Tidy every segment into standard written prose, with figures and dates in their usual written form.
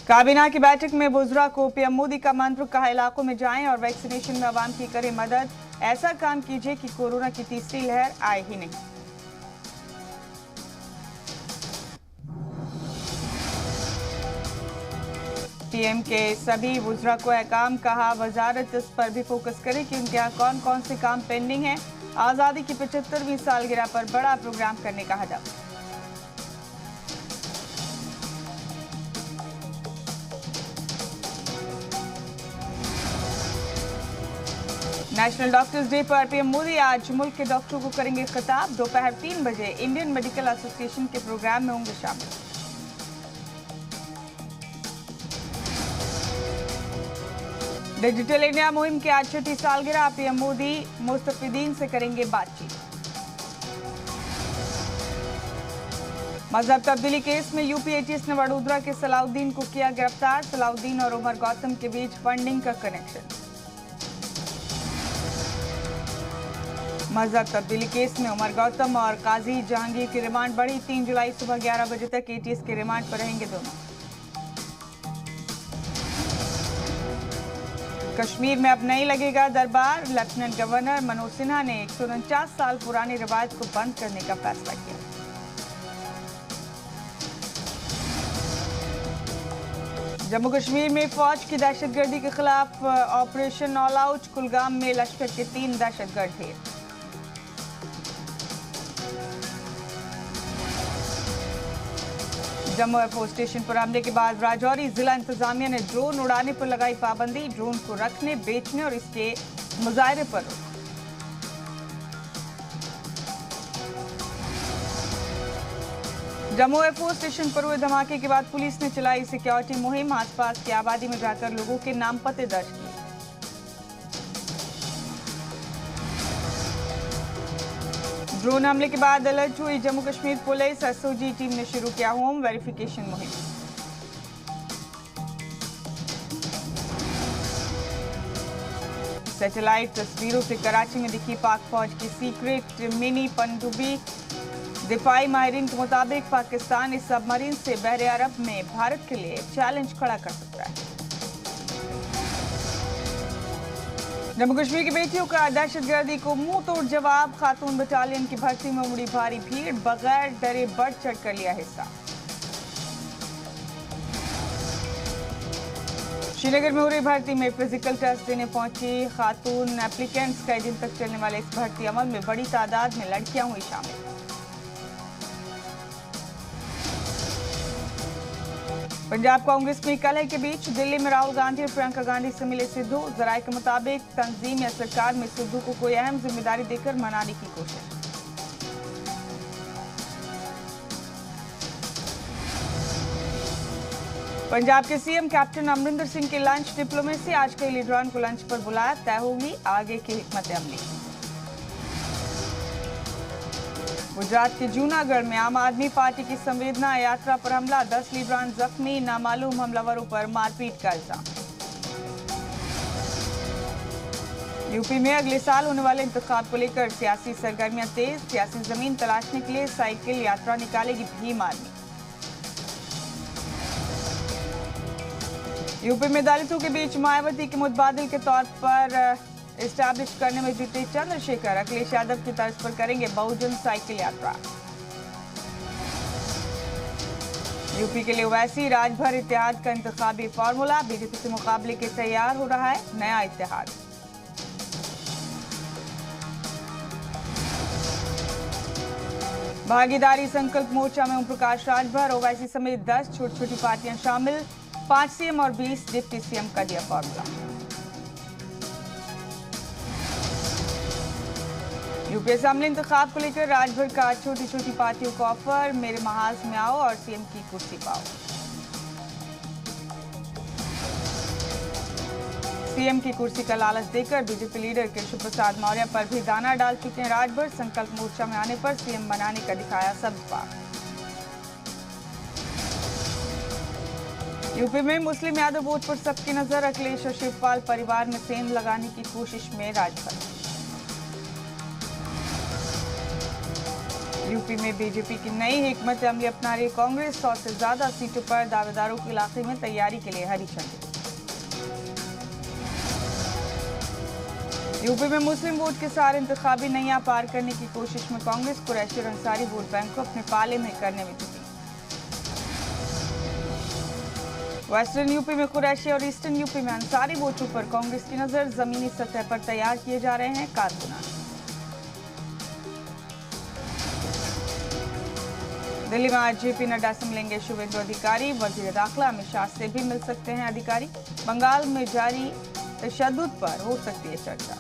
काबीना की बैठक में बुजरा को पीएम मोदी का मंत्र, कहा इलाकों में जाएं और वैक्सीनेशन में आवाम की करें मदद। ऐसा काम कीजिए कि कोरोना की तीसरी लहर आए ही नहीं। पीएम के सभी वुज़रा को अहकाम, कहा वजारत इस पर भी फोकस करे कि उनके यहाँ कौन कौन से काम पेंडिंग हैं। आज़ादी की 75वीं सालगिरह पर बड़ा प्रोग्राम करने का हदफ। नेशनल डॉक्टर्स डे पर पीएम मोदी आज मुल्क के डॉक्टरों को करेंगे खिताब। दोपहर 3 बजे इंडियन मेडिकल एसोसिएशन के प्रोग्राम में होंगे शामिल। डिजिटल इंडिया मुहिम की आज 6ठी सालगिरह, पीएम मोदी मुस्तफीदीन से करेंगे बातचीत। मजहब तब्दीली केस में यूपी एटीएस ने वडोदरा के सलाउद्दीन को किया गिरफ्तार। सलाउद्दीन और उमर गौतम के बीच फंडिंग का कनेक्शन। मजहब तब्दीली केस में उमर गौतम और काजी जहांगीर की रिमांड बढ़ी। 3 जुलाई सुबह 11 बजे तक एटीएस के रिमांड पर रहेंगे दोनों। कश्मीर में अब नहीं लगेगा दरबार। लेफ्टिनेंट गवर्नर मनोज सिन्हा ने 149 साल पुरानी रिवायत को बंद करने का फैसला किया। जम्मू कश्मीर में फौज की दहशतगर्दी के खिलाफ ऑपरेशन ऑल आउट। कुलगाम में लश्कर के 3 दहशतगर्द ढेर। जम्मू एयरफोर्स स्टेशन पर हमले के बाद राजौरी जिला इंतजामिया ने ड्रोन उड़ाने पर लगाई पाबंदी। ड्रोन को रखने, बेचने और इसके मुजाहरे पर रोक। जम्मू एयरफोर्स स्टेशन पर हुए धमाके के बाद पुलिस ने चलाई सिक्योरिटी मुहिम। आसपास की आबादी में जाकर लोगों के नाम पते दर्ज किए। ड्रोन हमले के बाद अलर्ट हुई Jammu Kashmir police. SOG team ने शुरू किया होम वेरिफिकेशन मुहिम। सैटेलाइट तस्वीरों से कराची में दिखी पाक फौज की सीक्रेट मिनी पनडुब्बी। दिफाई माहिरीन के मुताबिक पाकिस्तान इस सबमरीन से बहरे अरब में भारत के लिए चैलेंज खड़ा कर सकता है। जम्मू कश्मीर की बेटियों का दहशतगर्दी को मुंह तोड़ जवाब। खातून बटालियन की भर्ती में उमड़ी भारी भीड़। बगैर डरे बढ़ चढ़ कर लिया हिस्सा। श्रीनगर में हो रही भर्ती में फिजिकल टेस्ट देने पहुंची खातून एप्लीकेंट्स। कई दिन तक चलने वाले इस भर्ती अमल में बड़ी तादाद में लड़कियां हुई शामिल। पंजाब कांग्रेस में कलह के बीच दिल्ली में राहुल गांधी और प्रियंका गांधी से मिले सिद्धू। जराये के मुताबिक तंजीम या सरकार में सिद्धू को कोई अहम जिम्मेदारी देकर मनाने की कोशिश। पंजाब के सीएम कैप्टन अमरिंदर सिंह की लंच डिप्लोमेसी। आज कई लीडरान को लंच पर बुलाया, तय होगी आगे की हिकमत अमली। गुजरात के जूनागढ़ में आम आदमी पार्टी की संवेदना यात्रा पर हमला। 10 लीडरान जख्मी। नामालूम हमलावरों पर मारपीट का इल्जाम। यूपी में अगले साल होने वाले इंतखाब को लेकर सियासी सरगर्मियां तेज। सियासी जमीन तलाशने के लिए साइकिल यात्रा निकालेगी भीम आर्मी। यूपी में दलितों के बीच मायावती के मुतबादिल के तौर पर एस्टैब्लिश करने में जुटे चंद्रशेखर। अखिलेश यादव की तर्ज पर करेंगे बहुजन साइकिल यात्रा। यूपी के लिए ओवैसी राजभर इत्तेहाद का इंतखाबी फार्मूला। बीजेपी से मुकाबले के तैयार हो रहा है नया इत्तेहाद। भागीदारी संकल्प मोर्चा में ओम प्रकाश राजभर, ओवैसी समेत 10 छोटी छोटी पार्टियां शामिल। 5 सीएम और 20 डिप्टी सीएम का दिया फॉर्मूला। यूपी असेंबली इंतखाब को लेकर राजभर का छोटी छोटी पार्टियों को ऑफर। मेरे महाज में आओ और सीएम की कुर्सी पाओ। सीएम की कुर्सी का लालच देकर बीजेपी लीडर केशव प्रसाद मौर्य पर भी दाना डाल चुके हैं राजभर। संकल्प मोर्चा में आने पर सीएम बनाने का दिखाया सबका। यूपी में मुस्लिम यादव वोट पर सबकी नजर। अखिलेश और शिवपाल परिवार में सेंध लगाने की कोशिश में राजभर। यूपी में बीजेपी की नई हिकमत अमली अपना रही कांग्रेस 100 से ज्यादा सीटों पर दावेदारों के इलाके में तैयारी के लिए हरी झंडी। यूपी में मुस्लिम वोट के सारे इंतखाबी नैया पार करने की कोशिश में कांग्रेस कुरैशी और अंसारी वोट बैंक को अपने पाले में करने में जुटी। वेस्टर्न यूपी में कुरैशी और ईस्टर्न यूपी में अंसारी वोटों पर कांग्रेस की नजर, जमीनी सतह पर तैयार किए जा रहे हैं कारकुनान। दिल्ली में आज जेपी नड्डा से मिलेंगे शुभेंदु अधिकारी, वजीर दाखिला अमित शाह से भी मिल सकते हैं अधिकारी। बंगाल में जारी तशद्दुद पर हो सकती है चर्चा।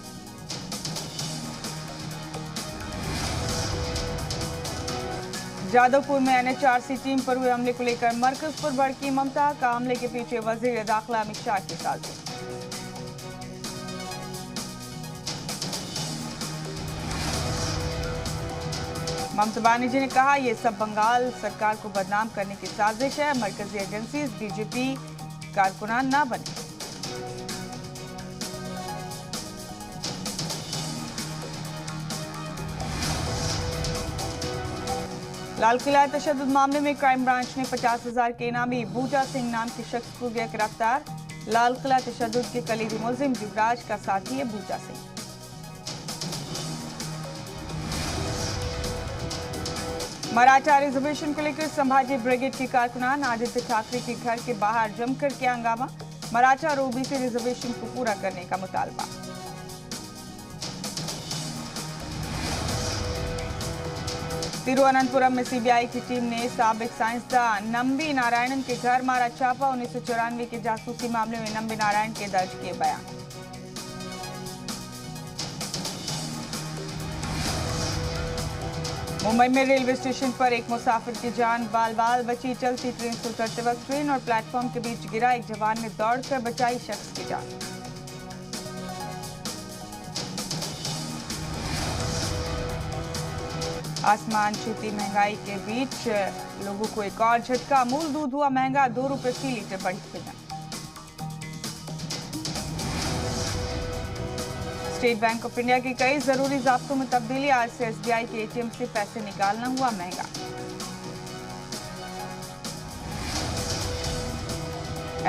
जादवपुर में एनएचआरसी टीम पर हुए हमले को लेकर मरकज पर भड़की ममता, का हमले के पीछे वजीर दाखिला अमित शाह की साजिश। ममता बनर्जी ने कहा, यह सब बंगाल सरकार को बदनाम करने की साजिश है, मरकजी एजेंसी बीजेपी कारकुनान ना बने। लाल किला तशद्दुद मामले में क्राइम ब्रांच ने 50,000 के इनामी बूटा सिंह नाम के शख्स को किया गिरफ्तार। लाल किला तशद्दुद के कलीदी मुलजिम युवराज का साथी है बूटा सिंह। मराठा रिजर्वेशन को लेकर संभाजी ब्रिगेड के कारकुनान आदित्य ठाकरे के घर के बाहर जमकर किया हंगामा। मराठा और ओबीसी रिजर्वेशन को पूरा करने का मुतालबा। तिरुवनंतपुरम में सीबीआई की टीम ने साबिक साइंसदान नंबी नारायणन के घर मारा छापा। 1994 के जासूसी मामले में नंबी नारायण के दर्ज किए बयान। मुंबई में रेलवे स्टेशन पर एक मुसाफिर की जान बाल बाल बची। चलती ट्रेन से उतरते वक्त ट्रेन और प्लेटफॉर्म के बीच गिरा एक जवान ने दौड़कर बचाई शख्स की जान। आसमान छूती महंगाई के बीच लोगों को एक और झटका। अमूल दूध हुआ महंगा, 2 रुपए फी लीटर बढ़ी कीमत। स्टेट बैंक ऑफ इंडिया की कई जरूरी ज़ाब्तों में तब्दीली। आज से एसबीआई के एटीएम से पैसे निकालना हुआ महंगा।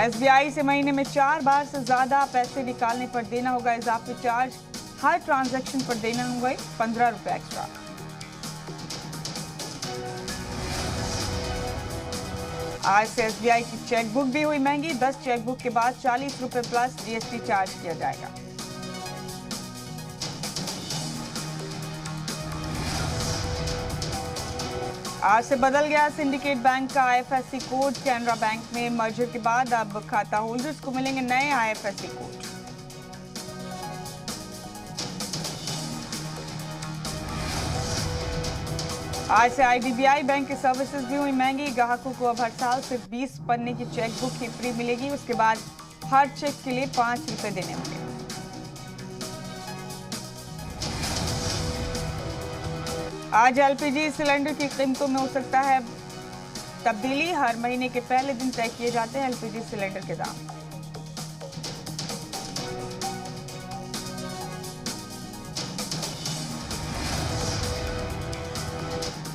एसबीआई से महीने में 4 बार से ज्यादा पैसे निकालने पर देना होगा इजाफी चार्ज। हर ट्रांजैक्शन पर देना होगा 15 रुपए एक्स्ट्रा। आज से एसबीआई की चेकबुक भी हुई महंगी। 10 चेकबुक के बाद 40 रुपए प्लस जीएसटी चार्ज किया जाएगा। आज से बदल गया सिंडिकेट बैंक का आईएफएससी कोड। कैनरा बैंक में मर्जर के बाद अब खाता होल्डर्स को मिलेंगे नए आईएफएससी कोड। आज से आईडीबीआई बैंक की सर्विसेज भी हुई महंगी। ग्राहकों को अब हर साल सिर्फ 20 पन्ने की चेकबुक ही फ्री मिलेगी। उसके बाद हर चेक के लिए 5 रुपए देने होंगे। आज एलपीजी सिलेंडर की कीमतों में हो सकता है तब्दीली। हर महीने के पहले दिन तय किए जाते हैं एलपीजी सिलेंडर के दाम।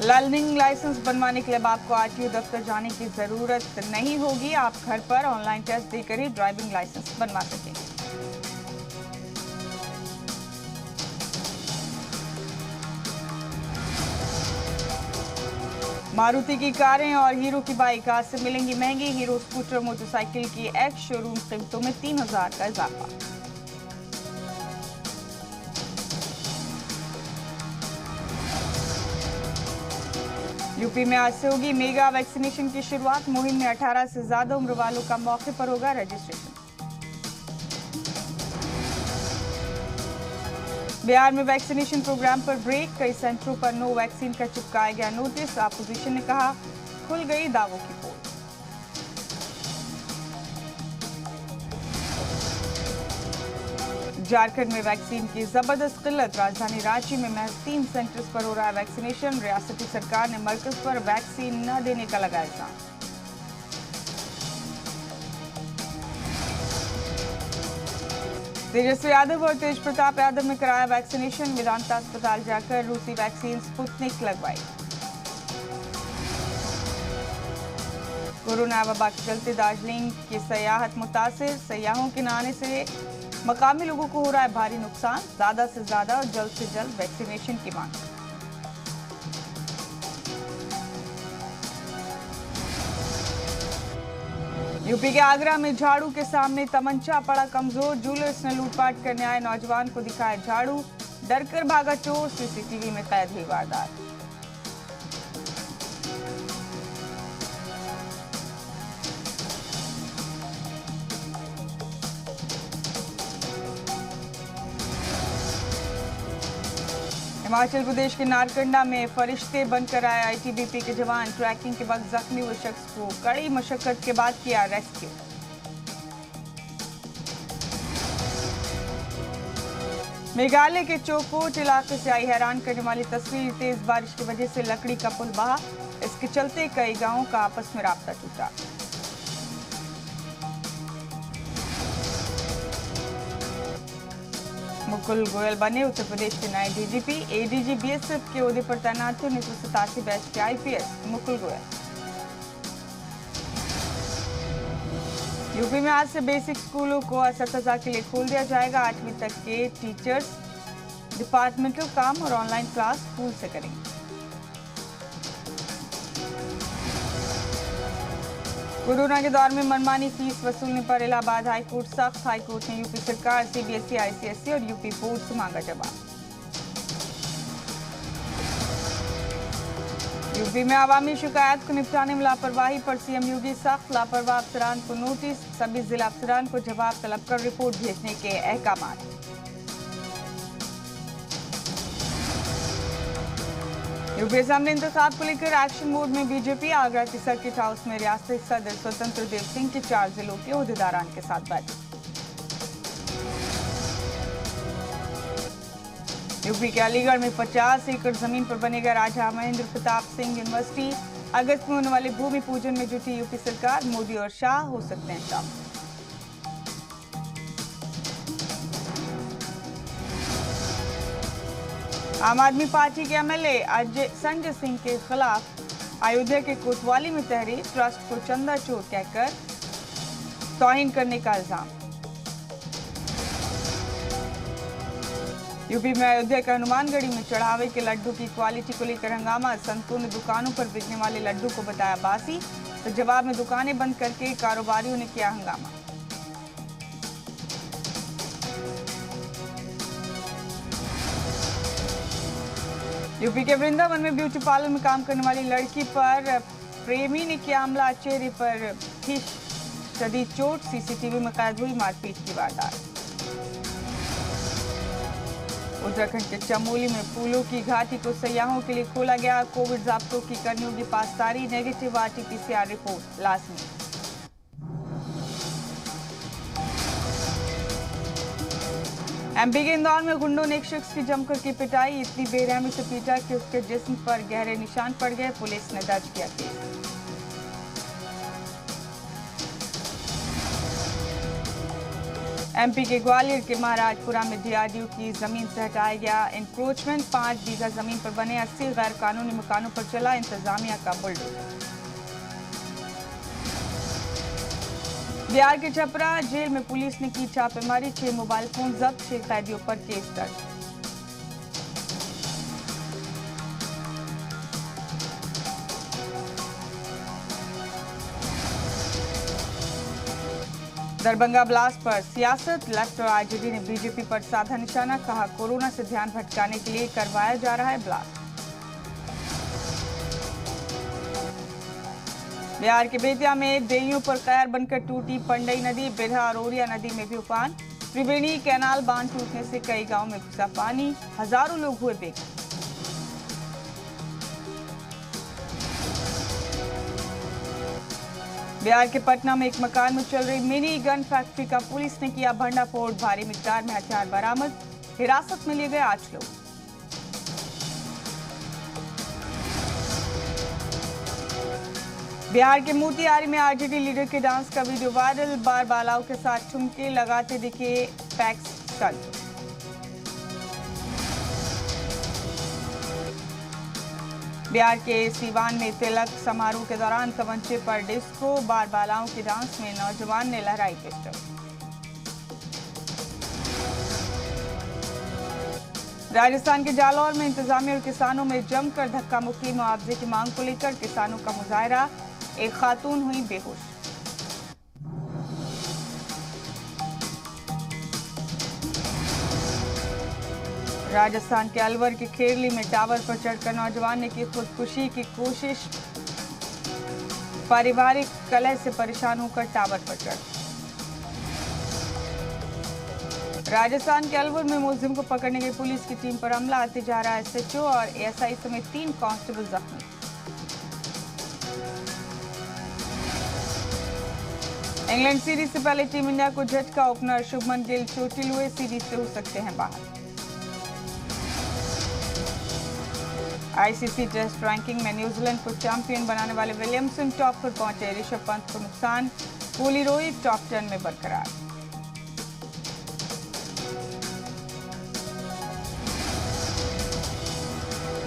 लर्निंग लाइसेंस बनवाने के लिए अब आपको आरटीओ दफ्तर जाने की जरूरत नहीं होगी। आप घर पर ऑनलाइन टेस्ट देकर ही ड्राइविंग लाइसेंस बनवा सकेंगे। मारुति की कारें और हीरो की बाइक आज से मिलेंगी महंगी। हीरो स्कूटर मोटरसाइकिल की एक्स शोरूम कीमतों में 3,000 का इजाफा। यूपी में आज से होगी मेगा वैक्सीनेशन की शुरुआत। मुहिम में 18 से ज्यादा उम्र वालों का मौके पर होगा रजिस्ट्रेशन। बिहार में वैक्सीनेशन प्रोग्राम पर ब्रेक। कई सेंटरों पर नो वैक्सीन का चिपकाया गया नोटिस। अपोजिशन ने कहा खुल गई दावों की पोल। झारखंड में वैक्सीन की जबरदस्त किल्लत। राजधानी रांची में महज 3 सेंटर्स पर हो रहा है वैक्सीनेशन। रियासती सरकार ने मरकज पर वैक्सीन न देने का लगाया इल्जाम। तेजस्वी यादव और तेज प्रताप यादव ने कराया वैक्सीनेशन। वेदांता अस्पताल जाकर रूसी वैक्सीन स्पुतनिक लगवाई। कोरोना वबा के चलते दार्जिलिंग की सयाहत मुतासिर, सयाहों के न आने से मकामी लोगों को हो रहा है भारी नुकसान। ज्यादा से ज्यादा और जल्द से जल्द वैक्सीनेशन की मांग। यूपी के आगरा में झाड़ू के सामने तमंचा पड़ा कमजोर, जूलर्स ने लूटपाट करने आए नौजवान को दिखाया झाड़ू, डरकर भागा चोर, सीसीटीवी में कैद हुई वारदात। हिमाचल प्रदेश के नारकंडा में फरिश्ते बनकर आए आईटीबीपी के जवान, ट्रैकिंग के वक्त जख्मी हुए शख्स को कड़ी मशक्कत के बाद किया रेस्क्यू। मेघालय के चौकोट इलाके से आई हैरान करने वाली तस्वीर, तेज बारिश की वजह से लकड़ी का पुल बहा, इसके चलते कई गांवों का आपस में राब्ता टूटा। मुकुल गोयल बने उत्तर प्रदेश के नए डीजीपी, एडीजी बीएसएफ के ओहदे पर तैनात थे 1987 बैच के आईपीएस मुकुल गोयल। यूपी में आज से बेसिक स्कूलों को असतज़ा के लिए खोल दिया जाएगा। 8वीं तक के टीचर्स डिपार्टमेंटल काम और ऑनलाइन क्लास स्कूल से करेंगे। कोरोना के दौर में मनमानी फीस वसूलने पर इलाहाबाद हाईकोर्ट सख्त, हाईकोर्ट ने यूपी सरकार, सीबीएसई, आईसीएसई और यूपी बोर्ड से मांगा जवाब। यूपी में आवामी शिकायत को निपटाने में लापरवाही पर सीएम योगी सख्त, लापरवाह अफसरान को नोटिस, सभी जिला अफसरान को जवाब तलब कर रिपोर्ट भेजने के अहकाम। यूपी असेंबली इंतखाब को लेकर एक्शन मोड में बीजेपी, आगरा के सर्किट हाउस में रियासती सदर स्वतंत्र देव सिंह के 4 जिलों के ओहदेदारान के साथ बैठक। यूपी के अलीगढ़ में 50 एकड़ जमीन पर बनेगा राजा महेंद्र प्रताप सिंह यूनिवर्सिटी। अगस्त में होने वाले भूमि पूजन में जुटी यूपी सरकार, मोदी और शाह हो सकते हैं शामिल। आम आदमी पार्टी के एमएलए संजय सिंह के खिलाफ अयोध्या के कोतवाली में तहरीर, ट्रस्ट को चंदा चोर कहकर तौहीन करने का इल्जाम। यूपी में अयोध्या के हनुमानगढ़ी में चढ़ावे के लड्डू की क्वालिटी को लेकर हंगामा, संतों ने दुकानों पर बिकने वाले लड्डू को बताया बासी, तो जवाब में दुकानें बंद करके कारोबारियों ने किया हंगामा। यूपी के वृंदावन में ब्यूटी पार्लर में काम करने वाली लड़की पर प्रेमी ने किया हमला, चेहरे पर भी शदीद चोट, सीसीटीवी में कैद हुई मारपीट की वारदात। उत्तराखंड के चमोली में फूलों की घाटी को सयाहों के लिए खोला गया, कोविड जाब्तों की करनी होगी पासदारी, नेगेटिव आरटीपीसीआर रिपोर्ट लाजमी। एमपी के इंदौर में गुंडों ने एक शख्स की जमकर की पिटाई, इतनी बेरहमी से पीटा कि उसके जिस्म पर गहरे निशान पड़ गए, पुलिस ने दर्ज किया केस। एमपी के ग्वालियर के महाराजपुरा में डीआरडीओ की जमीन से हटाया गया इंक्रोचमेंट, 5 बीघा जमीन पर बने 80 गैर कानूनी मकानों पर चला इंतजामिया का बुलडोजर। बिहार के छपरा जेल में पुलिस ने की छापेमारी, 6 मोबाइल फोन जब्त, 6 कैदियों पर केस दर्ज। दरभंगा ब्लास्ट पर सियासत, लेफ्ट और आरजेडी ने बीजेपी पर साधा निशाना, कहा कोरोना से ध्यान भटकाने के लिए करवाया जा रहा है ब्लास्ट। बिहार के बेतिया में देइयों पर कहर बनकर टूटी पंडई नदी, बिरहा और ओरिया नदी में भी उफान, त्रिवेणी कैनाल बांध टूटने से कई गांवों में घुसा पानी, हजारों लोग हुए बेघर। बिहार के पटना में एक मकान में चल रही मिनी गन फैक्ट्री का पुलिस ने किया भंडाफोड़, भारी मिकदार में हथियार बरामद, हिरासत में लिए गए 8 लोग। बिहार के मोतिहारी में आरजेडी लीडर के डांस का वीडियो वायरल, बार बालाओं के साथ ठुमके लगाते दिखे पैक्स स्टंट। बिहार के सीवान में तिलक समारोह के दौरान तमंचे पर डिस्को बार बालाओं के डांस में नौजवान ने लहराई पिस्टल। राजस्थान के जालौर में इंतजामिया और किसानों में जमकर धक्का मुक्की। मुआवजे की मांग को लेकर किसानों का मुजाहरा, एक खातून हुई बेहोश। राजस्थान के अलवर के खेरली में टावर पर चढ़कर नौजवान ने की खुदकुशी की कोशिश। पारिवारिक कलह से परेशान होकर टावर पर चढ़। राजस्थान के अलवर में मुलजिम को पकड़ने गई पुलिस की टीम पर हमला। आते जा रहा SHO और ASI समेत 3 कांस्टेबल जख्मी। इंग्लैंड सीरीज से पहले टीम इंडिया को झटका। ओपनर शुभमन गिल चोटिल हुए, सीरीज से हो सकते हैं बाहर। ICC टेस्ट रैंकिंग में न्यूजीलैंड को चैंपियन बनाने वाले विलियमसन टॉप पर पहुंचे। ऋषभ पंत को नुकसान, कोहली रोहित टॉप 10 में बरकरार।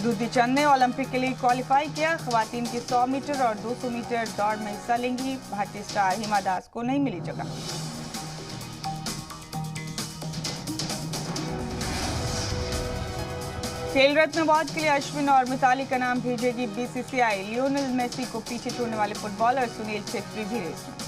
दूती चंद ने ओलंपिक के लिए क्वालिफाई किया। खवातीन की 100 मीटर और 200 मीटर दौड़ में हिस्सा लेंगी। भारतीय स्टार हिमा दास को नहीं मिली जगह। खेल रत्न अवार्ड के लिए अश्विन और मिताली का नाम भेजेगी BCCI। लियोनेल मेसी को पीछे छोड़ने वाले फुटबॉलर सुनील छेत्री भी रेस में।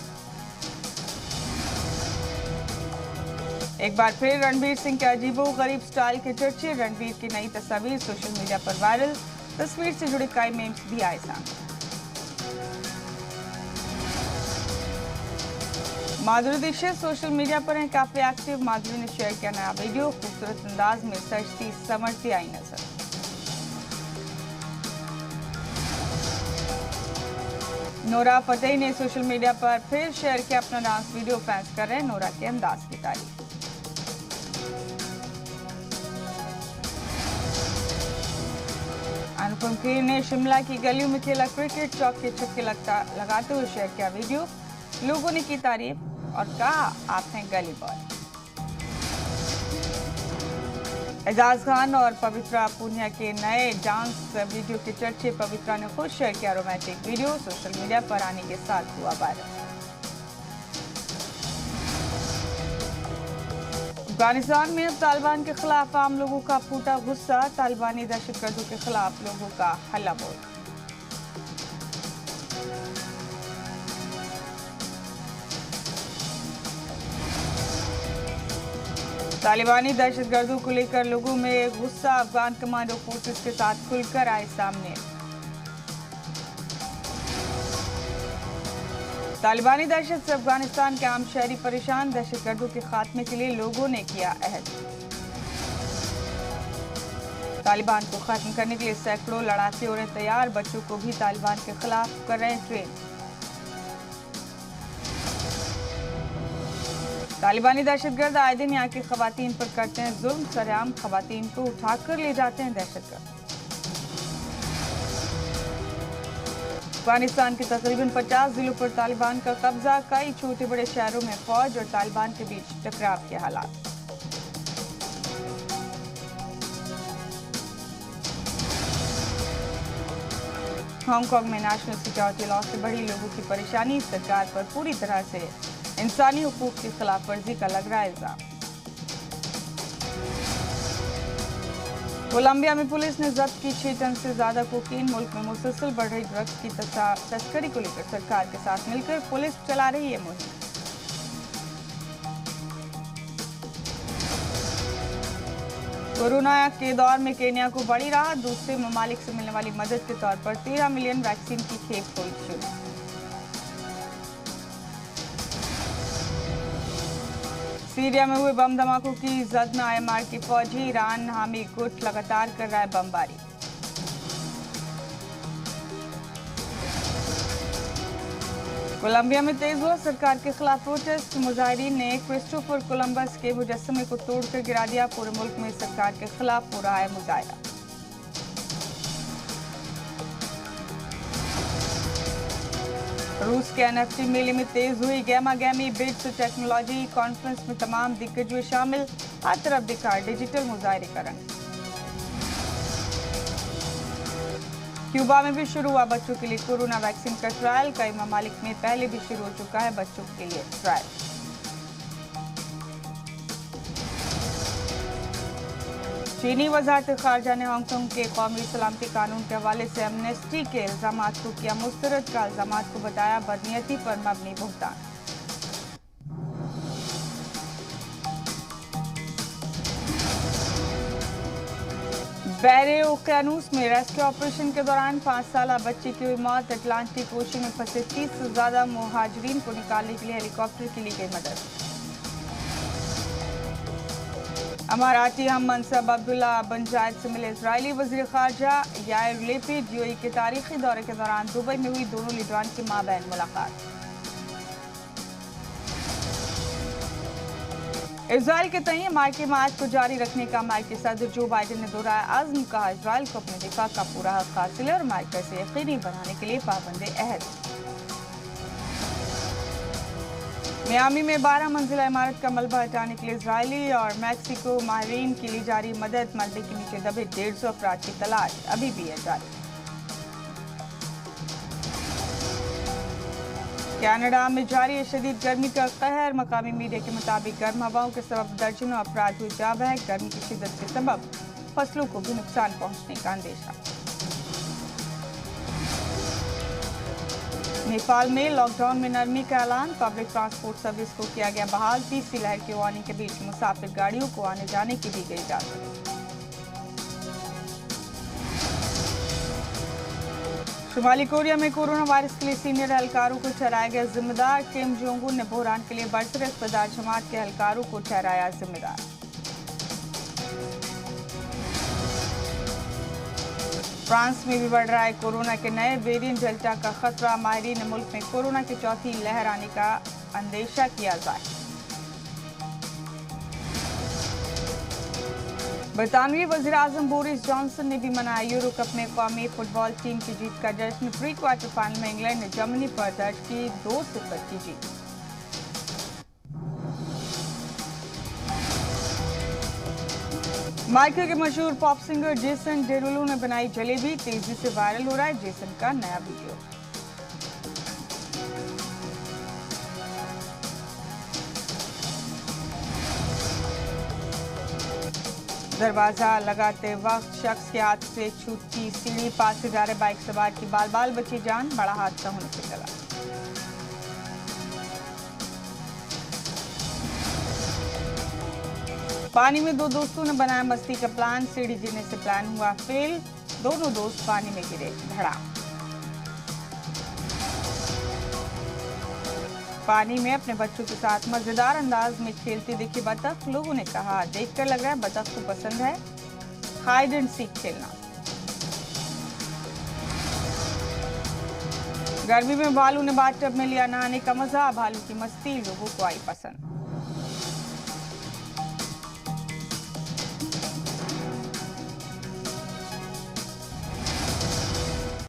एक बार फिर रणवीर सिंह के अजीबोगरीब स्टाइल के चर्चे। रणवीर की नई तस्वीर सोशल मीडिया पर वायरल। तस्वीर से जुड़े कई मीम्स भी आए सामने। माधुरी दीक्षित सोशल मीडिया पर हैं काफी एक्टिव। माधुरी ने शेयर किया नया वीडियो। खूबसूरत अंदाज में सजती संवरती आई नजर। नोरा फतेही ने सोशल मीडिया पर फिर शेयर किया अपना डांस वीडियो। फैंस कर रहे हैं नोरा के अंदाज की तारीफ। अनुपम खेर ने शिमला की गलियों में खेला क्रिकेट। चौक के छक्के लगाते हुए शेयर किया वीडियो। लोगों ने की तारीफ और कहा आप हैं गली बॉय। एजाज खान और पवित्रा पूनिया के नए डांस वीडियो के चर्चे। पवित्रा ने खुद शेयर किया रोमांटिक वीडियो। सोशल मीडिया पर आने के साथ हुआ वायरल। अफगानिस्तान में अब तालिबान के खिलाफ आम लोगों का फूटा गुस्सा। तालिबानी दहशतगर्दों के खिलाफ लोगों का हल्ला बोल। तालिबानी दहशतगर्दों को लेकर लोगों में गुस्सा। अफगान कमांडो फोर्सेस के साथ खुलकर आए सामने। तालिबानी दहशत से अफगानिस्तान के आम शहरी परेशान। दहशतगर्दों के खात्मे के लिए लोगों ने किया अहद। तालिबान को खत्म करने के लिए सैकड़ों लड़ाके हो रहे तैयार। बच्चों को भी तालिबान के खिलाफ कर रहे हैं ट्रेन। तालिबानी दहशतगर्द आए दिन यहाँ की खवातीन पर करते हैं जुल्म। सरेआम खवातीन को उठाकर ले जाते हैं दहशतगर्द। अफगानिस्तान के तकरीबन 50 जिलों पर तालिबान का कब्जा। कई छोटे बड़े शहरों में फौज और तालिबान के बीच टकराव के हालात। हांगकांग में नेशनल सिक्योरिटी लॉ से बड़ी लोगों की परेशानी। सरकार पर पूरी तरह से इंसानी हुकूक की खिलाफ वर्जी का लग रहा है इल्जाम। कोलंबिया में पुलिस ने जब्त की 6 टन से ज्यादा कोकीन। मुल्क में मुसलसल बढ़ रही ड्रग्स की तस्करी को लेकर सरकार के साथ मिलकर पुलिस चला रही है मुहिम। कोरोना के दौर में केन्या को बड़ी राहत। दूसरे ममालिक से मिलने वाली मदद के तौर पर 13 मिलियन वैक्सीन की खेप हुई शुरू। सीरिया में हुए बम धमाकों की जद में IMR की फौजी। ईरान हामी गुट लगातार कर रहा है बमबारी। कोलंबिया में तेज हुआ सरकार के खिलाफ प्रोटेस्ट। मुजाहिरीन ने क्रिस्टोफर कोलंबस के मुजस्समे को तोड़कर गिरा दिया। पूरे मुल्क में सरकार के खिलाफ हो रहा है मुजाहिरा। रूस के NFT मेले में तेज हुई गैमा गैमी। बिट्स टेक्नोलॉजी कॉन्फ्रेंस में तमाम दिग्गज हुए शामिल। हर तरफ दिखा डिजिटल मुजाहिरे का रंग। क्यूबा में भी शुरू हुआ बच्चों के लिए कोरोना वैक्सीन का ट्रायल। कई ममालिक में पहले भी शुरू हो चुका है बच्चों के लिए ट्रायल। चीनी वजारत खारजा ने हांगकांग के कौमी सलामती कानून के हवाले से एमनेस्टी के इल्जाम को किया मुस्तरद। का इल्जाम को बताया बदनीयती पर मबनी भुगतान। बहरे उकियानूस में रेस्क्यू ऑपरेशन के दौरान 5 साला बच्ची की हुई मौत। अटलांटिक ओशन में फंसे 30 से ज्यादा मुहाजिरीन को निकालने के लिए हेलीकॉप्टर की ली गई मदद। अमाराती हम मनसब अब्दुल्ला बिन जायद से मिले इजरायली वजीर खारजा यायर लेपिड। यूएई के तारीखी दौरे के दौरान दुबई में हुई दोनों लीडरान की माबैन मुलाकात। इजरायल के तय अमेरिकी हिमायत को जारी रखने का अमेरिकी सदर जो बाइडेन ने दोहराया आज़म। कहा इजरायल को अपने दिफा का पूरा हक हासिल है और अमेरिका से यकीनी बनाने के लिए पाबंद अहद। मियामी में 12 मंजिला इमारत का मलबा हटाने के लिए इजरायली और मैक्सिको माहिरीन के लिए जारी मदद। मलबे के नीचे दबे 150 अफराद की तलाश अभी भी है जारी। कनाडा में जारी है शदीद गर्मी का कहर। मकामी मीडिया के मुताबिक गर्म हवाओं के सबब दर्जनों अफराद हुए जाँ बहक। गर्मी की शिद्दत के सबब फसलों को भी नुकसान पहुंचने का अंदेशा। नेपाल में लॉकडाउन में नरमी का ऐलान। पब्लिक ट्रांसपोर्ट सर्विस को किया गया बहाल। तीसरी लहर की वार्निंग के बीच मुसाफिर गाड़ियों को आने जाने की दी गई इजाजत। शुमाली कोरिया में कोरोना वायरस के लिए सीनियर एहलकारों को ठहराया गया जिम्मेदार। किम जोंग उन ने बहरान के लिए बरसर इक़्तिदार जमात के एहलकारों को ठहराया जिम्मेदार। फ्रांस में भी बढ़ रहा है कोरोना के नए वेरिएंट डेल्टा का खतरा। माहिरीन ने मुल्क में कोरोना की चौथी लहर आने का अंदेशा किया जाहिर। बरतानवी वज़ीर-ए-आज़म बोरिस जॉनसन ने भी मनाया यूरो कप में कौमी फुटबॉल टीम की जीत का जश्न। प्री क्वार्टर फाइनल में इंग्लैंड ने जर्मनी पर दर्ज की 2-0 की जीत। माइकल के मशहूर पॉप सिंगर जेसन डेरुलो ने बनाई जलेबी। तेजी से वायरल हो रहा है जेसन का नया वीडियो। दरवाजा लगाते वक्त शख्स के हाथ से छूटी सीढ़ी। पास से जा रहे बाइक सवार की बाल बाल बची जान। बड़ा हादसा होने से चला। पानी में दो दोस्तों ने बनाया मस्ती का प्लान। सीढ़ी गिरने से प्लान हुआ फेल। दोनों दोस्त पानी में गिरे धड़ा। पानी में अपने बच्चों के साथ मजेदार अंदाज में खेलती दिखी बतख। लोगों ने कहा देखकर लग रहा है बतख को पसंद है हाइड एंड सीक खेलना। गर्मी में भालू ने बाथटब में लिया नहाने का मजा। भालू की मस्ती लोगों को आई पसंद।